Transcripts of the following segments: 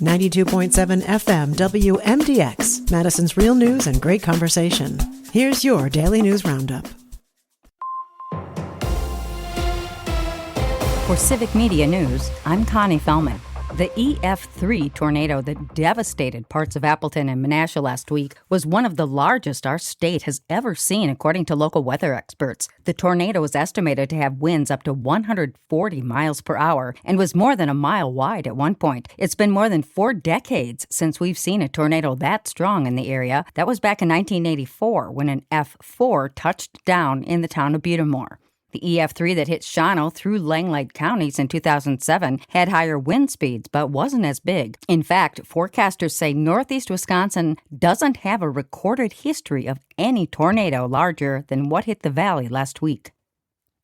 92.7 FM WMDX, Madison's real news and great conversation. Here's your Daily News Roundup. For Civic Media News, I'm Connie Fellman. The EF3 tornado that devastated parts of Appleton and Menasha last week was one of the largest our state has ever seen, according to local weather experts. The tornado is estimated to have winds up to 140 miles per hour and was more than a mile wide at one point. It's been more than 4 decades since we've seen a tornado that strong in the area. That was back in 1984 when an F4 touched down in the town of Butamore. The EF3 that hit Shawano through Langlade counties in 2007 had higher wind speeds, but wasn't as big. In fact, forecasters say northeast Wisconsin doesn't have a recorded history of any tornado larger than what hit the valley last week.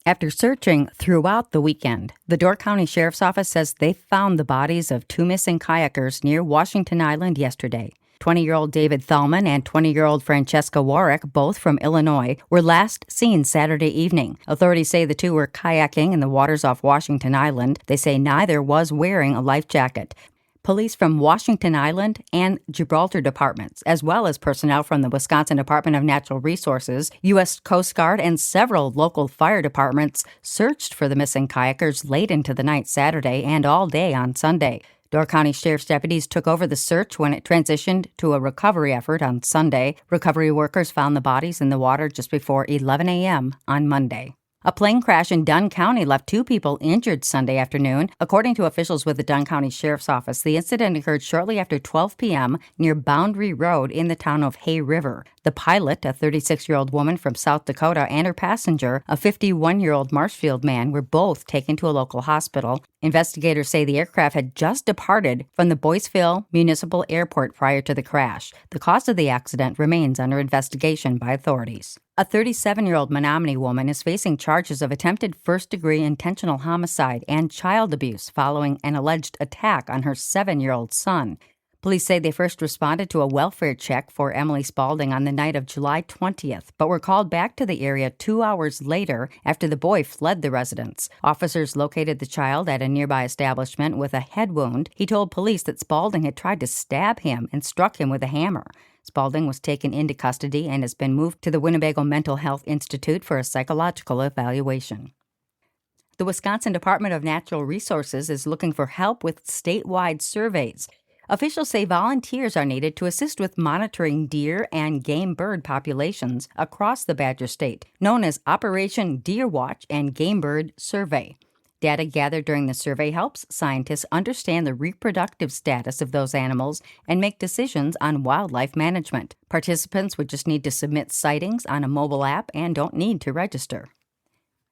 After searching throughout the weekend, the Door County Sheriff's Office says they found the bodies of 2 missing kayakers near Washington Island yesterday. 20-year-old David Thalman and 20-year-old Francesca Warwick, both from Illinois, were last seen Saturday evening. Authorities say the two were kayaking in the waters off Washington Island. They say neither was wearing a life jacket. Police from Washington Island and Gibraltar departments, as well as personnel from the Wisconsin Department of Natural Resources, U.S. Coast Guard, and several local fire departments searched for the missing kayakers late into the night Saturday and all day on Sunday. Door County Sheriff's deputies took over the search when it transitioned to a recovery effort on Sunday. Recovery workers found the bodies in the water just before 11 a.m. on Monday. A plane crash in Dunn County left 2 people injured Sunday afternoon. According to officials with the Dunn County Sheriff's Office, the incident occurred shortly after 12 p.m. near Boundary Road in the town of Hay River. The pilot, a 36-year-old woman from South Dakota, and her passenger, a 51-year-old Marshfield man, were both taken to a local hospital. Investigators say the aircraft had just departed from the Boyceville Municipal Airport prior to the crash. The cause of the accident remains under investigation by authorities. A 37-year-old Menominee woman is facing charges of attempted first-degree intentional homicide and child abuse following an alleged attack on her 7-year-old son. Police say they first responded to a welfare check for Emily Spaulding on the night of July 20th, but were called back to the area 2 hours later after the boy fled the residence. Officers located the child at a nearby establishment with a head wound. He told police that Spaulding had tried to stab him and struck him with a hammer. Spaulding was taken into custody and has been moved to the Winnebago Mental Health Institute for a psychological evaluation. The Wisconsin Department of Natural Resources is looking for help with statewide surveys. Officials say volunteers are needed to assist with monitoring deer and game bird populations across the Badger State, known as Operation Deer Watch and Game Bird Survey. Data gathered during the survey helps scientists understand the reproductive status of those animals and make decisions on wildlife management. Participants would just need to submit sightings on a mobile app and don't need to register.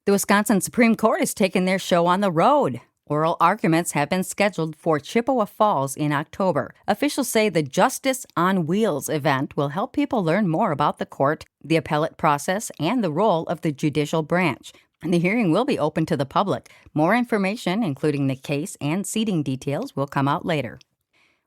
The Wisconsin Supreme Court has taken their show on the road. Oral arguments have been scheduled for Chippewa Falls in October. Officials say the Justice on Wheels event will help people learn more about the court, the appellate process, and the role of the judicial branch. The hearing will be open to the public. More information, including the case and seating details, will come out later.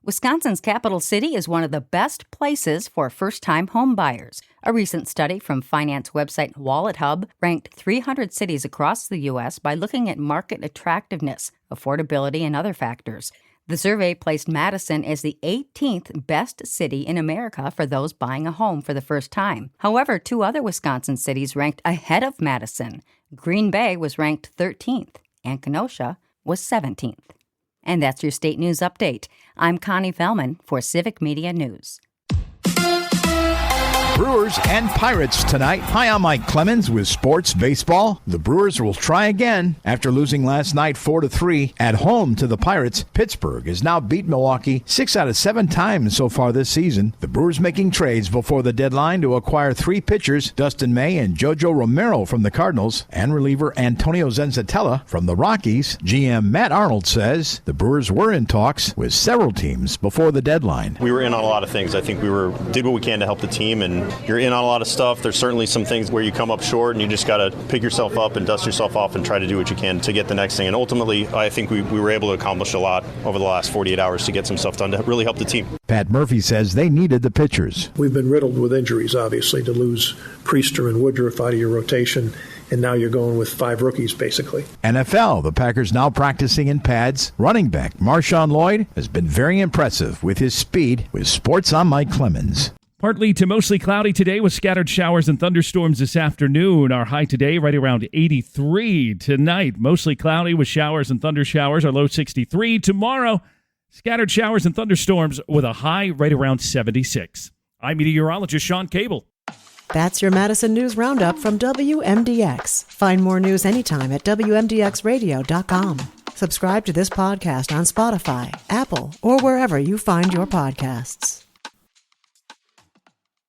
Wisconsin's capital city is one of the best places for first-time home buyers. A recent study from finance website Wallet Hub ranked 300 cities across the U.S. by looking at market attractiveness, affordability, and other factors. The survey placed Madison as the 18th best city in America for those buying a home for the first time. However, 2 other Wisconsin cities ranked ahead of Madison. Green Bay was ranked 13th, and Kenosha was 17th. And that's your state news update. I'm Connie Fellman for Civic Media News. Brewers and Pirates tonight. Hi, I'm Mike Clemens with Sports Baseball. The Brewers will try again after losing last night 4-3 at home to the Pirates. Pittsburgh has now beat Milwaukee 6 out of 7 times so far this season. The Brewers making trades before the deadline to acquire 3 pitchers, Dustin May and Jojo Romero from the Cardinals, and reliever Antonio Zenzatella from the Rockies. GM Matt Arnold says the Brewers were in talks with several teams before the deadline. We were in on a lot of things. I think we did what we can to help the team, and you're in on a lot of stuff. There's certainly some things where you come up short and you just got to pick yourself up and dust yourself off and try to do what you can to get the next thing. And ultimately, I think we were able to accomplish a lot over the last 48 hours to get some stuff done to really help the team. Pat Murphy says they needed the pitchers. We've been riddled with injuries, obviously. To lose Priester and Woodruff out of your rotation and now you're going with 5 rookies, basically. NFL, the Packers now practicing in pads. Running back Marshawn Lloyd has been very impressive with his speed. With Sports, I'm Mike Clemens. Partly to mostly cloudy today with scattered showers and thunderstorms this afternoon. Our high today right around 83. Tonight, mostly cloudy with showers and thunder showers. Our low 63. Tomorrow, scattered showers and thunderstorms with a high right around 76. I'm meteorologist Sean Cable. That's your Madison News Roundup from WMDX. Find more news anytime at WMDXradio.com. Subscribe to this podcast on Spotify, Apple, or wherever you find your podcasts.